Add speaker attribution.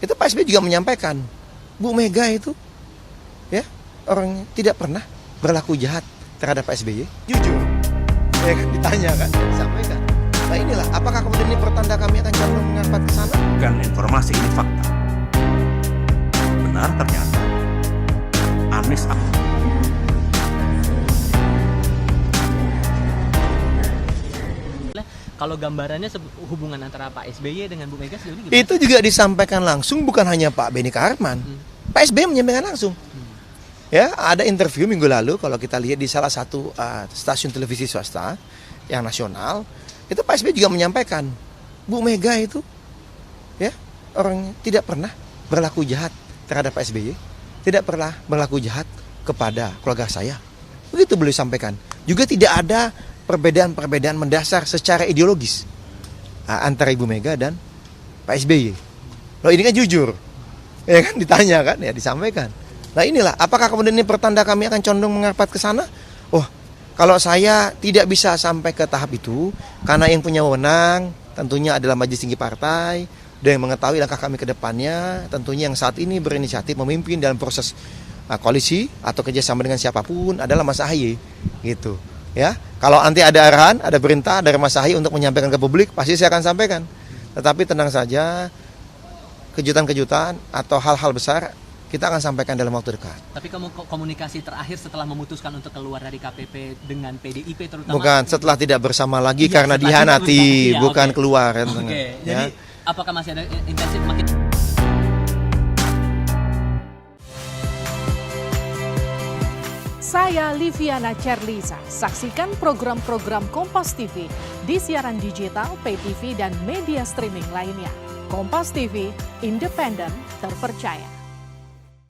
Speaker 1: Itu Pak SBY juga menyampaikan, Bu Mega itu ya orang tidak pernah berlaku jahat terhadap Pak SBY. Jujur, ya kan ditanya kan, disampaikan. Nah inilah, apakah kemudian ini pertanda kami akan condong mengangkat ke sana?
Speaker 2: Bukan informasi, ini fakta. Benar ternyata Anies
Speaker 3: Kalau gambarannya hubungan antara Pak SBY dengan Bu Mega sejauh ini gimana?
Speaker 1: Itu juga disampaikan langsung, bukan hanya Pak Benny Kaharman. Pak SBY menyampaikan langsung. Ya, ada interview minggu lalu kalau kita lihat di salah satu stasiun televisi swasta yang nasional, itu Pak SBY juga menyampaikan, Bu Mega itu ya orang tidak pernah berlaku jahat terhadap Pak SBY, tidak pernah berlaku jahat kepada keluarga saya. Begitu beliau sampaikan. Juga tidak ada perbedaan-perbedaan mendasar secara ideologis antara Ibu Mega dan Pak SBY. Loh ini kan jujur, ya kan ditanya kan, ya disampaikan. Nah inilah, apakah kemudian ini pertanda kami akan condong mengarapat ke sana? Oh, kalau saya tidak bisa sampai ke tahap itu, karena yang punya wewenang tentunya adalah Majelis Tinggi Partai, dan yang mengetahui langkah kami ke depannya, tentunya yang saat ini berinisiatif memimpin dalam proses koalisi atau kerjasama dengan siapapun adalah Mas Ahaye, gitu. Ya, kalau nanti ada arahan, ada perintah dari Mas Ahaye untuk menyampaikan ke publik, pasti saya akan sampaikan. Tetapi tenang saja, kejutan-kejutan atau hal-hal besar kita akan sampaikan dalam waktu dekat.
Speaker 3: Tapi komunikasi terakhir setelah memutuskan untuk keluar dari KPP dengan PDIP terutama?
Speaker 1: Bukan, setelah tidak bersama lagi
Speaker 3: Ya,
Speaker 1: karena
Speaker 3: setelah
Speaker 1: dihianati,
Speaker 3: ya,
Speaker 1: bukan keluar.
Speaker 3: Oke,
Speaker 1: Ya.
Speaker 3: jadi apakah masih ada intensif makin?
Speaker 4: Saya Liviana Cerlisa. Saksikan program-program Kompas TV di siaran digital, pay TV, dan media streaming lainnya. Kompas TV, independen, terpercaya.